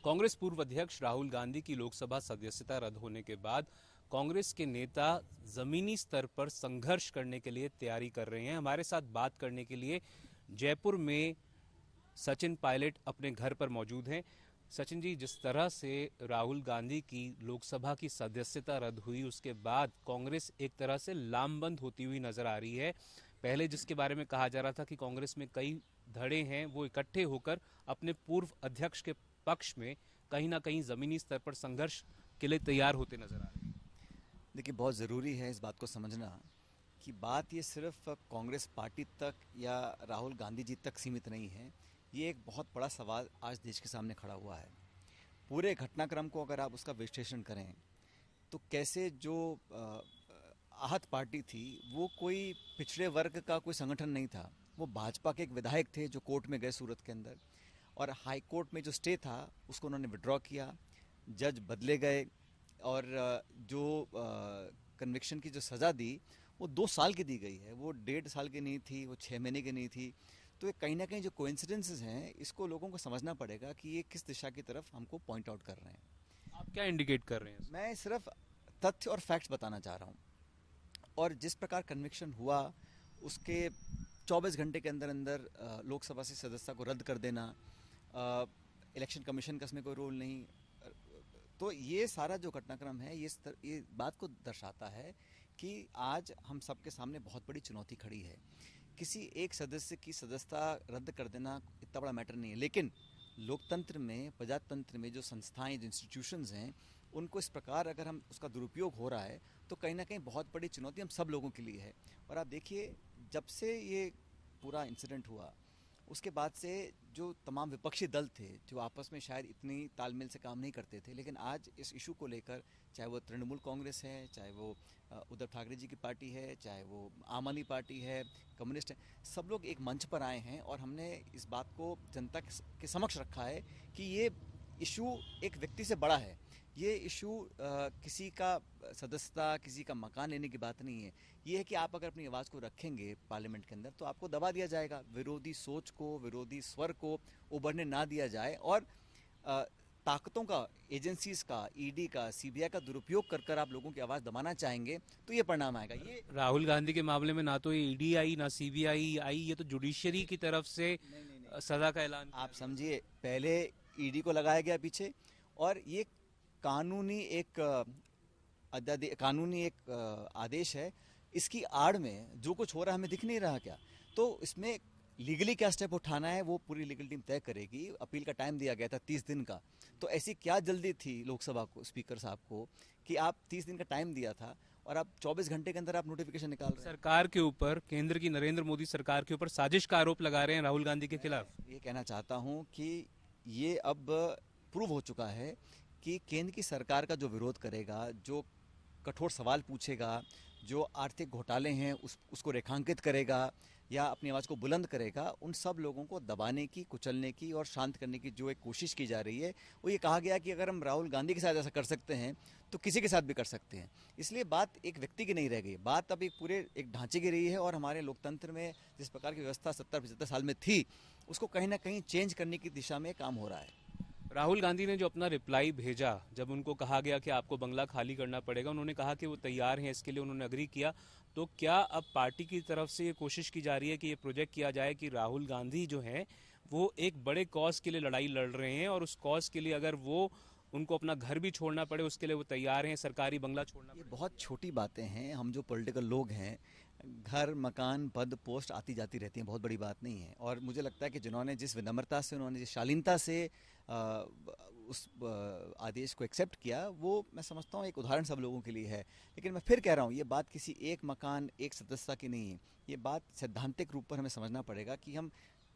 कांग्रेस पूर्व अध्यक्ष राहुल गांधी की लोकसभा सदस्यता रद्द होने के बाद कांग्रेस के नेता जमीनी स्तर पर संघर्ष करने के लिए तैयारी कर रहे हैं। हमारे साथ बात करने के लिए जयपुर में सचिन पायलट अपने घर पर मौजूद हैं। सचिन जी, जिस तरह से राहुल गांधी की लोकसभा की सदस्यता रद्द हुई उसके बाद कांग्रेस एक तरह से लामबंद होती हुई नजर आ रही है। पहले जिसके बारे में कहा जा रहा था कि कांग्रेस में कई धड़े हैं, वो इकट्ठे होकर अपने पूर्व अध्यक्ष के पक्ष में कहीं ना कहीं जमीनी स्तर पर संघर्ष के लिए तैयार होते नजर आ रहे हैं। देखिए, बहुत ज़रूरी है इस बात को समझना कि बात ये सिर्फ कांग्रेस पार्टी तक या राहुल गांधी जी तक सीमित नहीं है। ये एक बहुत बड़ा सवाल आज देश के सामने खड़ा हुआ है। पूरे घटनाक्रम को अगर आप उसका विश्लेषण करें तो कैसे जो आहत पार्टी थी वो कोई पिछड़े वर्ग का कोई संगठन नहीं था। वो भाजपा के एक विधायक थे जो कोर्ट में गए सूरत के अंदर, और हाई कोर्ट में जो स्टे था उसको उन्होंने विड्रॉ किया, जज बदले गए और जो कन्विक्शन की जो सज़ा दी वो 2 साल की दी गई है, वो 1.5 साल की नहीं थी, वो 6 महीने की नहीं थी। तो ये कहीं ना कहीं जो कोइंसिडेंसेस हैं इसको लोगों को समझना पड़ेगा कि ये किस दिशा की तरफ हमको पॉइंट आउट कर रहे हैं। आप क्या इंडिकेट कर रहे हैं? मैं सिर्फ तथ्य और फैक्ट्स बताना चाह रहा हूँ। और जिस प्रकार कन्विक्शन हुआ उसके 24 घंटे के अंदर अंदर लोकसभा से सदस्यता को रद्द कर देना, इलेक्शन कमीशन का इसमें कोई रोल नहीं, तो ये सारा जो घटनाक्रम है ये बात को दर्शाता है कि आज हम सबके सामने बहुत बड़ी चुनौती खड़ी है। किसी एक सदस्य की सदस्यता रद्द कर देना इतना बड़ा मैटर नहीं है, लेकिन लोकतंत्र में, प्रजातंत्र में जो संस्थाएं, जो इंस्टीट्यूशंस हैं, उनको इस प्रकार अगर हम उसका दुरुपयोग हो रहा है तो कहीं ना कहीं बहुत बड़ी चुनौती हम सब लोगों के लिए है। और आप देखिए, जब से ये पूरा इंसिडेंट हुआ उसके बाद से जो तमाम विपक्षी दल थे जो आपस में शायद इतनी तालमेल से काम नहीं करते थे, लेकिन आज इस इशू को लेकर, चाहे वो तृणमूल कांग्रेस है, चाहे वो उद्धव ठाकरे जी की पार्टी है, चाहे वो आम आदमी पार्टी है, कम्युनिस्ट है, सब लोग एक मंच पर आए हैं और हमने इस बात को जनता के समक्ष रखा है कि ये इशू एक व्यक्ति से बड़ा है। ये इशू किसी का सदस्यता, किसी का मकान लेने की बात नहीं है। ये है कि आप अगर अपनी आवाज़ को रखेंगे पार्लियामेंट के अंदर तो आपको दबा दिया जाएगा, विरोधी सोच को, विरोधी स्वर को उभरने ना दिया जाए, और ताकतों का, एजेंसीज का, ईडी का, सीबीआई का दुरुपयोग कर कर आप लोगों की आवाज़ दबाना चाहेंगे तो ये परिणाम आएगा। ये राहुल गांधी के मामले में ना तो ये ईडी आई ना सीबीआई आई, ये तो जुडिशरी की तरफ से सजा का ऐलान। आप समझिए, पहले ईडी को लगाया गया पीछे, और ये कानूनी एक आदेश है। इसकी आड़ में जो कुछ हो रहा है हमें दिख नहीं रहा क्या? तो इसमें लीगली क्या स्टेप उठाना है वो पूरी लीगल टीम तय करेगी। अपील का टाइम दिया गया था 30 दिन का, तो ऐसी क्या जल्दी थी लोकसभा को, स्पीकर साहब को, कि आप 30 दिन का टाइम दिया था और आप 24 घंटे के अंदर आप नोटिफिकेशन निकाल रहे हैं। सरकार के ऊपर, केंद्र की नरेंद्र मोदी सरकार के ऊपर साजिश का आरोप लगा रहे हैं राहुल गांधी के खिलाफ। ये कहना चाहता हूँ कि ये अब प्रूव हो चुका है कि केंद्र की सरकार का जो विरोध करेगा, जो कठोर सवाल पूछेगा, जो आर्थिक घोटाले हैं उसको रेखांकित करेगा या अपनी आवाज़ को बुलंद करेगा, उन सब लोगों को दबाने की, कुचलने की और शांत करने की जो एक कोशिश की जा रही है, वो ये कहा गया कि अगर हम राहुल गांधी के साथ ऐसा कर सकते हैं तो किसी के साथ भी कर सकते हैं। इसलिए बात एक व्यक्ति की नहीं रह गई, बात अब एक पूरे एक ढांचे की रही है। और हमारे लोकतंत्र में जिस प्रकार की व्यवस्था 70-75 साल में थी, उसको कहीं ना कहीं चेंज करने की दिशा में काम हो रहा है। राहुल गांधी ने जो अपना रिप्लाई भेजा, जब उनको कहा गया कि आपको बंगला खाली करना पड़ेगा, उन्होंने कहा कि वो तैयार हैं, इसके लिए उन्होंने अग्री किया। तो क्या अब पार्टी की तरफ से ये कोशिश की जा रही है कि ये प्रोजेक्ट किया जाए कि राहुल गांधी जो हैं वो एक बड़े कॉज के लिए लड़ाई लड़ रहे हैं और उस कॉज के लिए अगर वो उनको अपना घर भी छोड़ना पड़े उसके लिए वो तैयार हैं, सरकारी बंगला छोड़ना ये पड़े? बहुत छोटी बातें हैं। हम जो पॉलिटिकल लोग हैं, घर, मकान, पद, पोस्ट आती जाती रहती हैं, बहुत बड़ी बात नहीं है। और मुझे लगता है कि जिन्होंने जिस विनम्रता से, उन्होंने जिस शालीनता से उस आदेश को एक्सेप्ट किया, वो मैं समझता हूँ एक उदाहरण सब लोगों के लिए है। लेकिन मैं फिर कह रहा हूँ, ये बात किसी एक मकान, एक सदस्यता की नहीं है। ये बात सैद्धांतिक रूप पर हमें समझना पड़ेगा कि हम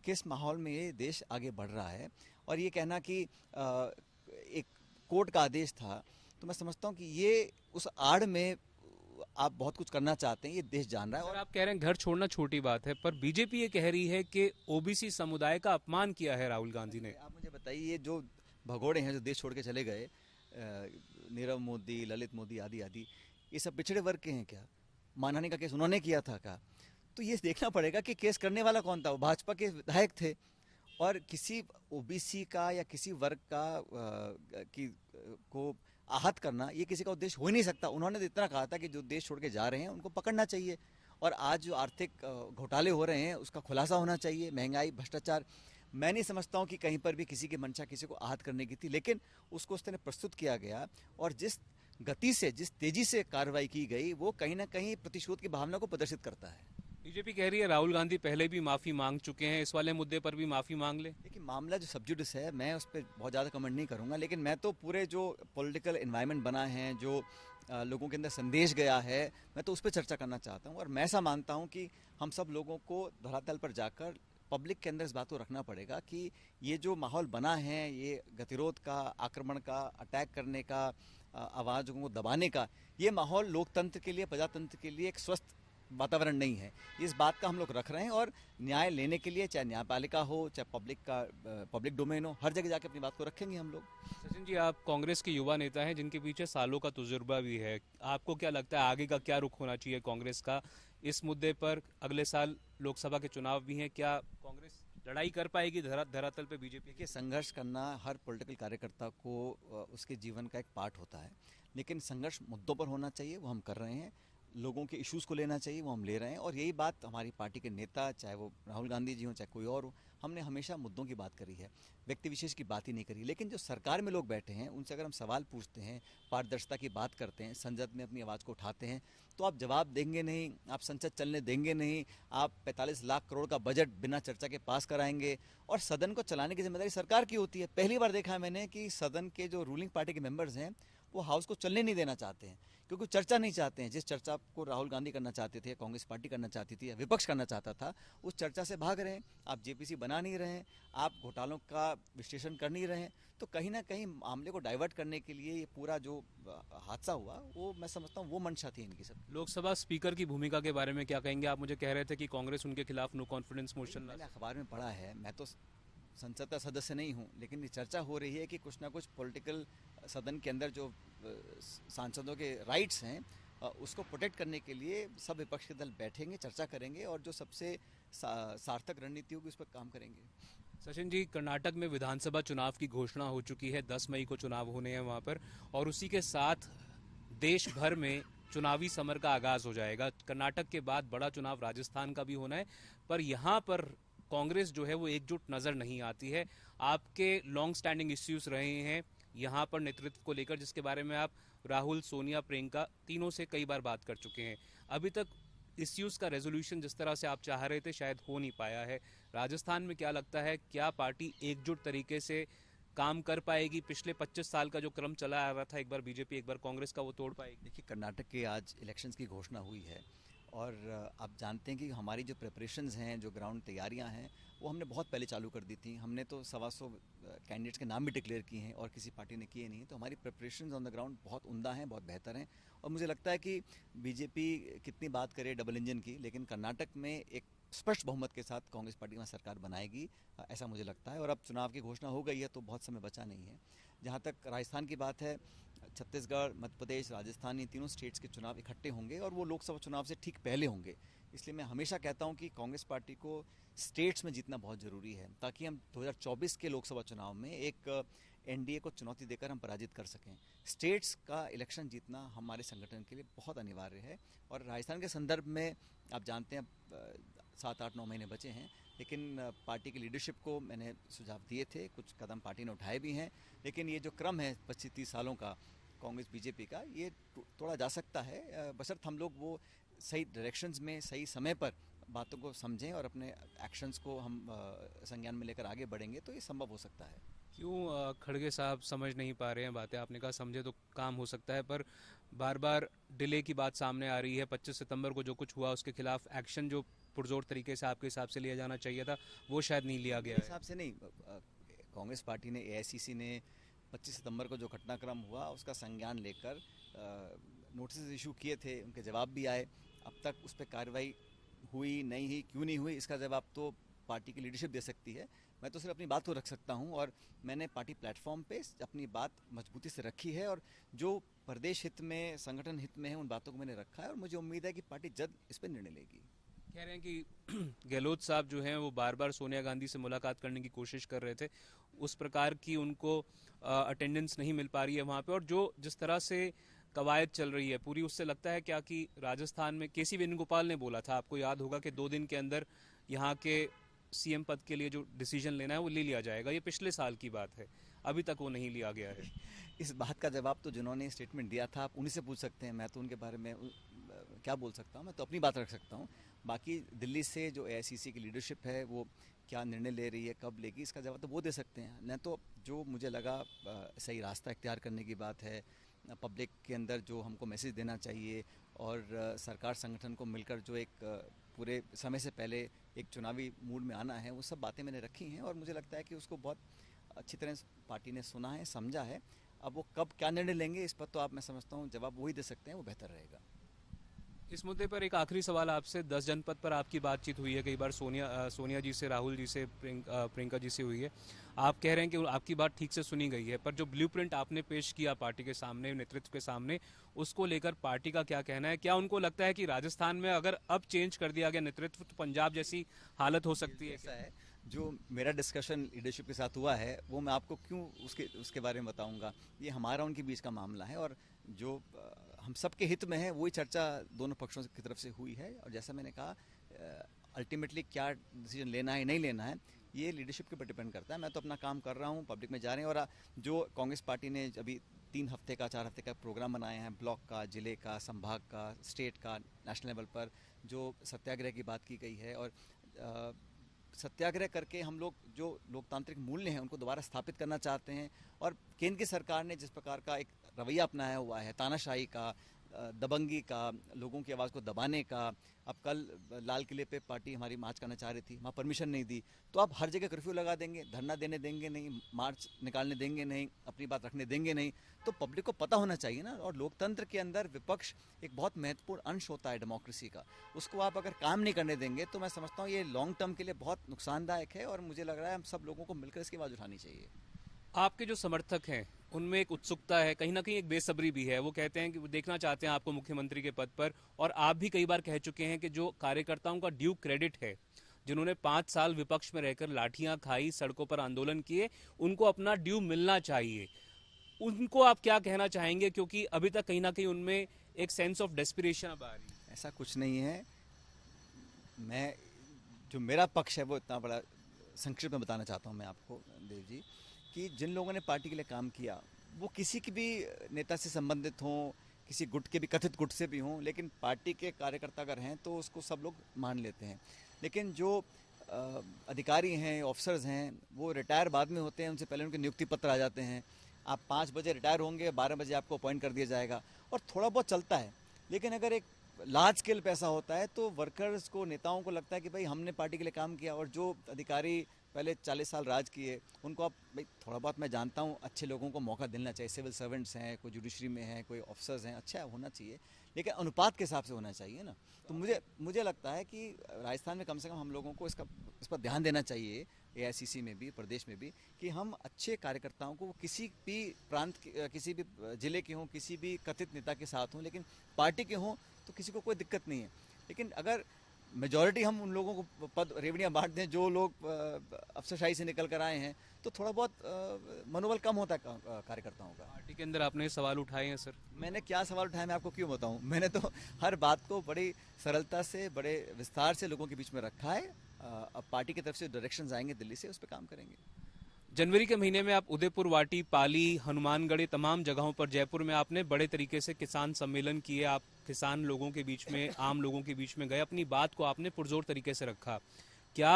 किस माहौल में ये देश आगे बढ़ रहा है। और ये कहना कि एक कोर्ट का आदेश था, तो मैं समझता हूँ कि ये उस आड़ में आप बहुत कुछ करना चाहते हैं, ये देश जान रहा है। सर, और आप कह रहे हैं घर छोड़ना छोटी बात है, पर बीजेपी ये कह रही है कि ओबीसी समुदाय का अपमान किया है राहुल गांधी ने। आप मुझे बताइए, ये जो भगोड़े हैं जो देश छोड़ के चले गए, नीरव मोदी, ललित मोदी आदि आदि, ये सब पिछड़े वर्ग के हैं क्या? मानहानि का केस उन्होंने किया था क्या? तो ये देखना पड़ेगा कि केस करने वाला कौन था। वो भाजपा के विधायक थे और किसी ओबीसी का या किसी वर्ग का को आहत करना ये किसी का उद्देश्य हो ही नहीं सकता। उन्होंने तो इतना कहा था कि जो देश छोड़ के जा रहे हैं उनको पकड़ना चाहिए, और आज जो आर्थिक घोटाले हो रहे हैं उसका खुलासा होना चाहिए, महंगाई, भ्रष्टाचार। मैं नहीं समझता हूँ कि कहीं पर भी किसी की मंशा किसी को आहत करने की थी, लेकिन उसको उस तरह प्रस्तुत किया गया, और जिस गति से, जिस तेजी से कार्रवाई की गई, वो कहीं ना कहीं प्रतिशोध की भावना को प्रदर्शित करता है। बीजेपी कह रही है राहुल गांधी पहले भी माफी मांग चुके हैं, इस वाले मुद्दे पर भी माफी मांग ले। देखिए, मामला जो सब्जुडिस है, मैं उस पर बहुत ज़्यादा कमेंट नहीं करूंगा, लेकिन मैं तो पूरे जो पॉलिटिकल एनवायरनमेंट बना है, जो लोगों के अंदर संदेश गया है, मैं तो उस पर चर्चा करना चाहता हूँ। और मैं ऐसा मानता हूँ कि हम सब लोगों को धरातल पर जाकर पब्लिक के अंदर इस बात को रखना पड़ेगा कि ये जो माहौल बना है, ये गतिरोध का, आक्रमण का, अटैक करने का, आवाज़ों को दबाने का, ये माहौल लोकतंत्र के लिए, प्रजातंत्र के लिए एक स्वस्थ वातावरण नहीं है। इस बात का हम लोग रख रहे हैं, और न्याय लेने के लिए, चाहे न्यायपालिका हो, चाहे पब्लिक डोमेन हो, हर जगह जाके अपनी बात को रखेंगे हम लोग। सचिन जी, आप कांग्रेस के युवा नेता हैं जिनके पीछे सालों का तजुर्बा भी है। आपको क्या लगता है आगे का क्या रुख होना चाहिए कांग्रेस का इस मुद्दे पर? अगले साल लोकसभा के चुनाव भी हैं, क्या कांग्रेस लड़ाई कर पाएगी धरातल पे बीजेपी? देखिए, संघर्ष करना हर पॉलिटिकल कार्यकर्ता को उसके जीवन का एक पार्ट होता है, लेकिन संघर्ष मुद्दों पर होना चाहिए, वो हम कर रहे हैं। लोगों के इश्यूज़ को लेना चाहिए, वो हम ले रहे हैं। और यही बात हमारी पार्टी के नेता, चाहे वो राहुल गांधी जी हों, चाहे कोई और हो, हमने हमेशा मुद्दों की बात करी है, व्यक्ति विशेष की बात ही नहीं करी। लेकिन जो सरकार में लोग बैठे हैं, उनसे अगर हम सवाल पूछते हैं, पारदर्शिता की बात करते हैं, संसद में अपनी आवाज़ को उठाते हैं, तो आप जवाब देंगे नहीं, आप संसद चलने देंगे नहीं, आप 45 लाख करोड़ का बजट बिना चर्चा के पास कराएंगे। और सदन को चलाने की जिम्मेदारी सरकार की होती है। पहली बार देखा है मैंने कि सदन के जो रूलिंग पार्टी के मेंबर्स हैं, वो हाउस को चलने नहीं देना चाहते हैं, क्योंकि चर्चा नहीं चाहते हैं। जिस चर्चा को राहुल गांधी करना चाहते थे, कांग्रेस पार्टी करना चाहती थी, या विपक्ष करना चाहता था, उस चर्चा से भाग रहे हैं। आप जेपीसी बना नहीं रहे हैं, आप घोटालों का विश्लेषण कर नहीं रहे हैं, तो कहीं ना कहीं मामले को डाइवर्ट करने के लिए ये पूरा जो हादसा हुआ, वो मैं समझता हूँ वो मंशा थी इनकी सब। लोकसभा स्पीकर की भूमिका के बारे में क्या कहेंगे? आप मुझे कह रहे थे कि कांग्रेस उनके खिलाफ नो कॉन्फिडेंस मोशन। मैंने अखबार में पढ़ा है, मैं तो संसद का सदस्य नहीं हूँ, लेकिन ये चर्चा हो रही है कि कुछ ना कुछ पॉलिटिकल सदन के अंदर जो सांसदों के राइट्स हैं, उसको प्रोटेक्ट करने के लिए सब विपक्ष के दल बैठेंगे, चर्चा करेंगे, और जो सबसे सार्थक रणनीति होगी उस पर काम करेंगे। सचिन जी, कर्नाटक में विधानसभा चुनाव की घोषणा हो चुकी है, 10 मई को चुनाव होने हैं वहां पर, और उसी के साथ देश भर में चुनावी समर का आगाज हो जाएगा। कर्नाटक के बाद बड़ा चुनाव राजस्थान का भी होना है, पर यहाँ पर कांग्रेस जो है वो एकजुट नजर नहीं आती है। आपके लॉन्ग स्टैंडिंग इश्यूज रहे हैं यहाँ पर नेतृत्व को लेकर, जिसके बारे में आप राहुल, सोनिया, प्रियंका तीनों से कई बार बात कर चुके हैं। अभी तक इश्यूज का रेजोल्यूशन जिस तरह से आप चाह रहे थे शायद हो नहीं पाया है। राजस्थान में क्या लगता है, क्या पार्टी एकजुट तरीके से काम कर पाएगी? पिछले 25 साल का जो क्रम चला आ रहा था, एक बार बीजेपी एक बार कांग्रेस का, वो तोड़ पाएगी? देखिए, कर्नाटक के आज इलेक्शंस की घोषणा हुई है, और आप जानते हैं कि हमारी जो प्रिपरेशंस हैं, जो ग्राउंड तैयारियां हैं, वो हमने बहुत पहले चालू कर दी थी। हमने तो 125 कैंडिडेट्स के नाम भी डिक्लेयर किए हैं, और किसी पार्टी ने किए नहीं। तो हमारी प्रिपरेशंस ऑन द ग्राउंड बहुत उम्दा हैं, बहुत बेहतर हैं। और मुझे लगता है कि बीजेपी कितनी बात करे डबल इंजन की, लेकिन कर्नाटक में एक स्पष्ट बहुमत के साथ कांग्रेस पार्टी वहाँ सरकार बनाएगी, ऐसा मुझे लगता है। और अब चुनाव की घोषणा हो गई है, तो बहुत समय बचा नहीं है। जहाँ तक राजस्थान की बात है, छत्तीसगढ़, मध्य प्रदेश, राजस्थान, ये तीनों स्टेट्स के चुनाव इकट्ठे होंगे, और वो लोकसभा चुनाव से ठीक पहले होंगे। इसलिए मैं हमेशा कहता हूं कि कांग्रेस पार्टी को स्टेट्स में जीतना बहुत ज़रूरी है, ताकि हम 2024 के लोकसभा चुनाव में एक एनडीए को चुनौती देकर हम पराजित कर सकें। स्टेट्स का इलेक्शन जीतना हमारे संगठन के लिए बहुत अनिवार्य है। और राजस्थान के संदर्भ में आप जानते हैं, 7-8-9 महीने बचे हैं, लेकिन पार्टी की लीडरशिप को मैंने सुझाव दिए थे, कुछ कदम पार्टी ने उठाए भी हैं। लेकिन ये जो क्रम है 25-30 सालों का कांग्रेस बीजेपी का, ये तोड़ा जा सकता है, बशर्ते हम लोग वो सही डायरेक्शंस में सही समय पर बातों को समझें और अपने एक्शंस को हम संज्ञान में लेकर आगे बढ़ेंगे, तो ये संभव हो सकता है। क्यों खड़गे साहब समझ नहीं पा रहे हैं बातें? आपने कहा समझे तो काम हो सकता है, पर बार बार डिले की बात सामने आ रही है। 25 सितंबर को जो कुछ हुआ उसके खिलाफ एक्शन जो पुरजोर तरीके से आपके हिसाब से लिया जाना चाहिए था, वो शायद नहीं लिया गया है। हिसाब से नहीं, कांग्रेस पार्टी ने, एआईसीसी ने 25 सितंबर को जो घटनाक्रम हुआ उसका संज्ञान लेकर नोटिस इशू किए थे, उनके जवाब भी आए। अब तक उस पर कार्रवाई हुई नहीं हुई, क्यों नहीं हुई, इसका जवाब तो पार्टी की लीडरशिप दे सकती है। मैं तो सिर्फ अपनी बात को रख सकता हूं, और मैंने पार्टी प्लेटफॉर्म पे अपनी बात मजबूती से रखी है, और जो प्रदेश हित में, संगठन हित में है, उन बातों को मैंने रखा है, और मुझे उम्मीद है कि पार्टी जल्द इस पर निर्णय लेगी। कह रहे हैं कि गहलोत साहब जो हैं वो बार बार सोनिया गांधी से मुलाकात करने की कोशिश कर रहे थे, उस प्रकार की उनको अटेंडेंस नहीं मिल पा रही है वहाँ पे, और जो जिस तरह से कवायद चल रही है पूरी, उससे लगता है क्या कि राजस्थान में केसी वेणुगोपाल ने बोला था, आपको याद होगा कि 2 दिन के अंदर यहाँ के सीएम पद के लिए जो डिसीजन लेना है वो ले लिया जाएगा। ये पिछले साल की बात है, अभी तक वो नहीं लिया गया है। इस बात का जवाब तो जिन्होंने स्टेटमेंट दिया था आप उन्हीं से पूछ सकते हैं, मैं तो उनके बारे में क्या बोल सकता हूँ, मैं तो अपनी बात रख सकता हूँ। बाकी दिल्ली से जो एआईसीसी की लीडरशिप है वो क्या निर्णय ले रही है, कब लेगी, इसका जवाब तो वो दे सकते हैं। न तो जो मुझे लगा सही रास्ता इख्तियार करने की बात है, पब्लिक के अंदर जो हमको मैसेज देना चाहिए, और सरकार संगठन को मिलकर जो एक पूरे समय से पहले एक चुनावी मूड में आना है, वो सब बातें मैंने रखी हैं और मुझे लगता है कि उसको बहुत अच्छी तरह पार्टी ने सुना है, समझा है। अब वो कब क्या निर्णय लेंगे इस पर तो आप, मैं समझता हूँ, जवाब वही दे सकते हैं, वो बेहतर रहेगा। इस मुद्दे पर एक आखिरी सवाल आपसे, 10 जनपद पर आपकी बातचीत हुई है कई बार, सोनिया जी से, राहुल जी से, प्रियंका जी से हुई है। आप कह रहे हैं कि आपकी बात ठीक से सुनी गई है, पर जो ब्लूप्रिंट आपने पेश किया पार्टी के सामने, नेतृत्व के सामने, उसको लेकर पार्टी का क्या कहना है? क्या उनको लगता है कि राजस्थान में अगर अब चेंज कर दिया गया नेतृत्व तो पंजाब जैसी हालत हो सकती है? ऐसा है, जो मेरा डिस्कशन लीडरशिप के साथ हुआ है वो मैं आपको क्यों उसके उसके बारे में बताऊंगा। ये हमारा उनके बीच का मामला है, और जो हम सबके हित में है वही चर्चा दोनों पक्षों की तरफ से हुई है। और जैसा मैंने कहा, अल्टीमेटली क्या डिसीजन लेना है नहीं लेना है ये लीडरशिप के ऊपर डिपेंड करता है। मैं तो अपना काम कर रहा हूँ, पब्लिक में जा रहे हैं, और जो कांग्रेस पार्टी ने अभी 3 हफ्ते का 4 हफ्ते का प्रोग्राम बनाए हैं, ब्लॉक का, जिले का, संभाग का, स्टेट का, नेशनल लेवल पर जो सत्याग्रह की बात की गई है, और सत्याग्रह करके हम लोग जो लोकतांत्रिक मूल्य हैं उनको दोबारा स्थापित करना चाहते हैं। और केंद्र की सरकार ने जिस प्रकार का एक रवैया अपनाया हुआ है, तानाशाही का, दबंगी का, लोगों की आवाज़ को दबाने का, अब कल लाल किले पे पार्टी हमारी मार्च करना चाह रही थी, वहाँ परमिशन नहीं दी, तो आप हर जगह कर्फ्यू लगा देंगे, धरना देने देंगे नहीं, मार्च निकालने देंगे नहीं, अपनी बात रखने देंगे नहीं, तो पब्लिक को पता होना चाहिए ना। और लोकतंत्र के अंदर विपक्ष एक बहुत महत्वपूर्ण अंश होता है डेमोक्रेसी का, उसको आप अगर काम नहीं करने देंगे तो मैं समझता हूँ ये लॉन्ग टर्म के लिए बहुत नुकसानदायक है, और मुझे लग रहा है हम सब लोगों को मिलकर इसकी आवाज़ उठानी चाहिए। आपके जो समर्थक हैं उनमें एक उत्सुकता है, कहीं ना कहीं एक बेसब्री भी है, वो कहते हैं कि वो देखना चाहते हैं आपको मुख्यमंत्री के पद पर, और आप भी कई बार कह चुके हैं कि जो कार्यकर्ताओं का ड्यू क्रेडिट है, जिन्होंने 5 साल विपक्ष में रहकर लाठियां खाई, सड़कों पर आंदोलन किए, उनको अपना ड्यू मिलना चाहिए। उनको आप क्या कहना चाहेंगे, क्योंकि अभी तक कहीं ना कहीं उनमें एक सेंस ऑफ डेस्पिरेशन अब आ रही है? ऐसा कुछ नहीं है। मैं, जो मेरा पक्ष है वो इतना बड़ा संक्षिप्त में बताना चाहता हूँ मैं आपको देव जी, कि जिन लोगों ने पार्टी के लिए काम किया वो किसी की भी नेता से संबंधित हों, किसी गुट के भी, कथित गुट से भी हों, लेकिन पार्टी के कार्यकर्ता अगर हैं तो उसको सब लोग मान लेते हैं। लेकिन जो अधिकारी हैं, ऑफिसर्स हैं, वो रिटायर बाद में होते हैं, उनसे पहले उनके नियुक्ति पत्र आ जाते हैं। आप 5 बजे रिटायर होंगे, 12 बजे आपको अपॉइंट कर दिया जाएगा, और थोड़ा बहुत चलता है। लेकिन अगर एक लार्ज स्केल पैसा होता है तो वर्कर्स को, नेताओं को लगता है कि भाई हमने पार्टी के लिए काम किया। और जो अधिकारी पहले 40 साल राज किए, उनको आप भाई थोड़ा बहुत, मैं जानता हूँ, अच्छे लोगों को मौका देना चाहिए। सिविल सर्वेंट्स हैं, कोई जुडिशरी में है, कोई ऑफिसर्स हैं, अच्छा होना चाहिए, लेकिन अनुपात के हिसाब से होना चाहिए ना। तो मुझे लगता है कि राजस्थान में कम से कम हम लोगों को इस पर ध्यान देना चाहिए, एआईसीसी में भी, प्रदेश में भी, कि हम अच्छे कार्यकर्ताओं को, किसी भी प्रांत किसी भी जिले के हों, किसी भी कथित नेता के साथ हों, लेकिन पार्टी के हों तो किसी को कोई दिक्कत नहीं है। लेकिन अगर मेजॉरिटी हम उन लोगों को पद रेवड़ियाँ बांट दें जो लोग अफसरशाही से निकल कर आए हैं, तो थोड़ा बहुत मनोबल कम होता है कार्यकर्ताओं का। पार्टी के अंदर आपने सवाल उठाए हैं सर? मैंने क्या सवाल उठाया, मैं आपको क्यों बताऊं। मैंने तो हर बात को बड़ी सरलता से, बड़े विस्तार से लोगों के बीच में रखा है। अब पार्टी की तरफ से डायरेक्शंस आएंगे दिल्ली से, उस पर काम करेंगे। जनवरी के महीने में आप उदयपुर, वाटी, पाली, हनुमानगढ़, ये तमाम जगहों पर, जयपुर में आपने बड़े तरीके से किसान सम्मेलन किए, आप किसान लोगों के बीच में, आम लोगों के बीच में गए, अपनी बात को आपने पुरजोर तरीके से रखा। क्या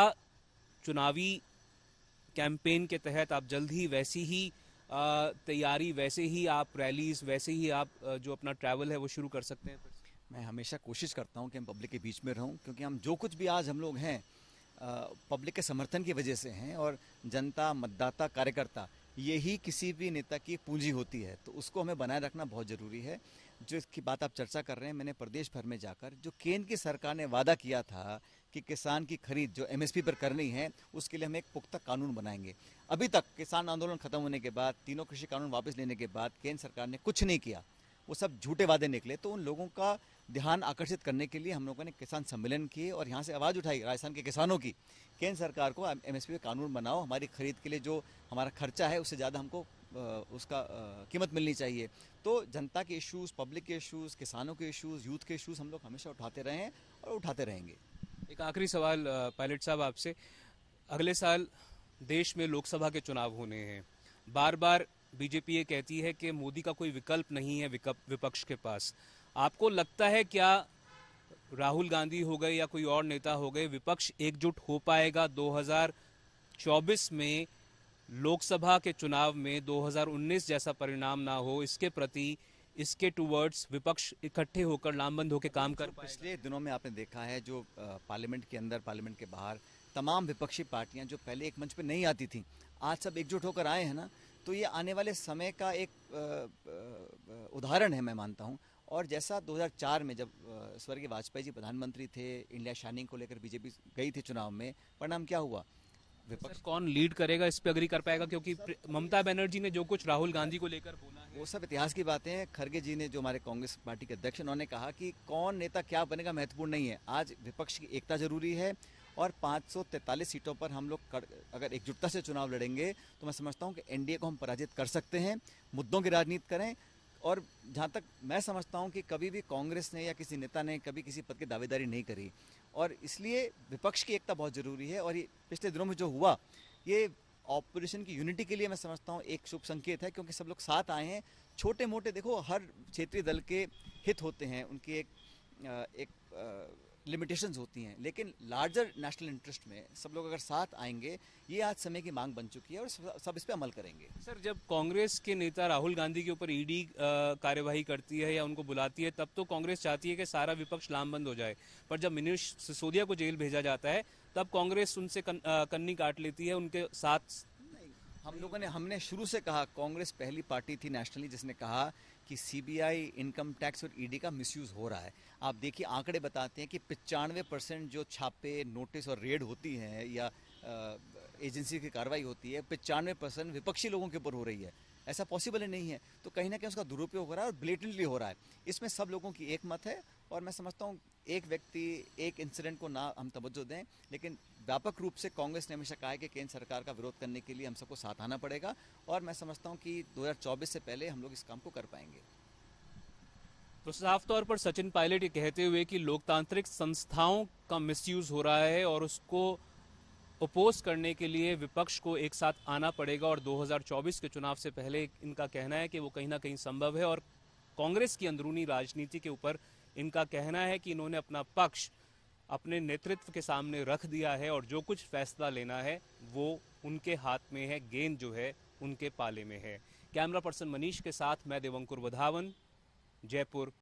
चुनावी कैंपेन के तहत आप जल्द ही वैसी ही तैयारी, वैसे ही आप रैलीज, वैसे ही आप जो अपना ट्रैवल है वो शुरू कर सकते हैं? मैं हमेशा कोशिश करता हूं कि मैं पब्लिक के बीच में रहूं, क्योंकि हम जो कुछ भी आज हम लोग हैं पब्लिक के समर्थन की वजह से हैं। और जनता, मतदाता, कार्यकर्ता, यही किसी भी नेता की पूंजी होती है, तो उसको हमें बनाए रखना बहुत ज़रूरी है। जो इसकी बात आप चर्चा कर रहे हैं, मैंने प्रदेश भर में जाकर, जो केंद्र की सरकार ने वादा किया था कि किसान की खरीद जो एमएसपी पर करनी है, उसके लिए हम एक पुख्ता कानून बनाएंगे। अभी तक किसान आंदोलन खत्म होने के बाद, तीनों कृषि कानून वापस लेने के बाद, केंद्र सरकार ने कुछ नहीं किया, वो सब झूठे वादे निकले। तो उन लोगों का ध्यान आकर्षित करने के लिए हम लोगों ने किसान सम्मेलन किए और यहाँ से आवाज़ उठाई राजस्थान के किसानों की, केंद्र सरकार को एमएसपी का कानून बनाओ, हमारी खरीद के लिए जो हमारा खर्चा है उससे ज़्यादा हमको उसका कीमत मिलनी चाहिए। तो जनता के इश्यूज़, पब्लिक के इश्यूज़, किसानों के इश्यूज़, यूथ के इश्यूज़ हम लोग हमेशा उठाते रहे हैं और उठाते रहेंगे। एक आखिरी सवाल पायलट साहब आपसे, अगले साल देश में लोकसभा के चुनाव होने हैं। बार बार बीजेपी ये कहती है कि मोदी का कोई विकल्प नहीं है विपक्ष के पास। आपको लगता है क्या राहुल गांधी हो गए या कोई और नेता हो गए, विपक्ष एकजुट हो पाएगा 2024 में लोकसभा के चुनाव में 2019 जैसा परिणाम ना हो, इसके प्रति, इसके टूवर्ड्स विपक्ष इकट्ठे होकर लामबंद होकर काम कर पाएगा? पिछले दिनों में आपने देखा है जो पार्लियामेंट के अंदर, पार्लियामेंट के बाहर तमाम विपक्षी पार्टियां जो पहले एक मंच पे नहीं आती थी, आज सब एकजुट होकर आए हैं ना, तो ये आने वाले समय का एक उदाहरण है मैं मानता हूँ। और जैसा 2004 में जब स्वर्गीय वाजपेयी जी प्रधानमंत्री थे, इंडिया शाइनिंग को लेकर बीजेपी गई थी चुनाव में, परिणाम क्या हुआ? विपक्ष कौन लीड करेगा इस पे अग्री कर पाएगा? क्योंकि ममता बनर्जी ने जो कुछ राहुल गांधी को लेकर बोला है वो सब इतिहास की बातें हैं। खड़गे जी ने, जो हमारे कांग्रेस पार्टी के अध्यक्ष, उन्होंने कहा कि कौन नेता क्या बनेगा महत्वपूर्ण नहीं है, आज विपक्ष की एकता जरूरी है। और 543 सीटों पर हम लोग अगर एकजुटता से चुनाव लड़ेंगे तो मैं समझता हूं कि एनडीए को हम पराजित कर सकते हैं। मुद्दों की राजनीति करें। और जहां तक मैं समझता हूं कि कभी भी कांग्रेस ने या किसी नेता ने कभी किसी पद की दावेदारी नहीं करी, और इसलिए विपक्ष की एकता बहुत जरूरी है। और ये पिछले दिनों में जो हुआ, ये ऑपोजिशन की यूनिटी के लिए मैं समझता हूँ एक शुभ संकेत है, क्योंकि सब लोग साथ आए हैं। छोटे मोटे, देखो, हर क्षेत्रीय दल के हित होते हैं, उनकी एक लिमिटेशंस होती हैं, लेकिन लार्जर नेशनल इंटरेस्ट में सब लोग अगर साथ आएंगे, ये आज समय की मांग बन चुकी है और सब इस पे अमल करेंगे। सर, जब कांग्रेस के नेता राहुल गांधी के ऊपर ईडी कार्यवाही करती है या उनको बुलाती है, तब तो कांग्रेस चाहती है कि सारा विपक्ष लामबंद हो जाए, पर जब मनीष सिसोदिया को जेल भेजा जाता है तब कांग्रेस उनसे कन्नी काट लेती है, उनके साथ। हमने शुरू से कहा, कांग्रेस पहली पार्टी थी नेशनली जिसने कहा कि सीबीआई, इनकम टैक्स और ईडी का मिसयूज हो रहा है। आप देखिए, आंकड़े बताते हैं कि 95% जो छापे, नोटिस और रेड होती हैं या एजेंसी की कार्रवाई होती है, 95% विपक्षी लोगों के ऊपर हो रही है। ऐसा पॉसिबल ही नहीं है। तो कहीं ना कहीं उसका दुरुपयोग हो रहा है और ब्लेटेंटली हो रहा है। इसमें सब लोगों की एक मत है, और मैं समझता हूँ एक व्यक्ति, एक इंसिडेंट को ना हम तवज्जो दें, लेकिन व्यापक रूप से कांग्रेस ने हमेशा कहा है कि केंद्र सरकार का विरोध करने के लिए हम सबको साथ आना पड़ेगा, और मैं समझता हूँ कि 2024 से पहले हम लोग इस काम को कर पाएंगे। तो साफ तौर पर सचिन पायलट ये कहते हुए कि लोकतांत्रिक संस्थाओं का मिसयूज हो रहा है और उसको अपोज करने के लिए विपक्ष को एक साथ आना पड़ेगा, और 2024 के चुनाव से पहले इनका कहना है कि वो कहीं ना कहीं संभव है। और कांग्रेस की अंदरूनी राजनीति के ऊपर इनका कहना है कि इन्होंने अपना पक्ष अपने नेतृत्व के सामने रख दिया है, और जो कुछ फैसला लेना है वो उनके हाथ में है, गेंद जो है उनके पाले में है। कैमरा पर्सन मनीष के साथ मैं देवंकुर वधावन, जयपुर।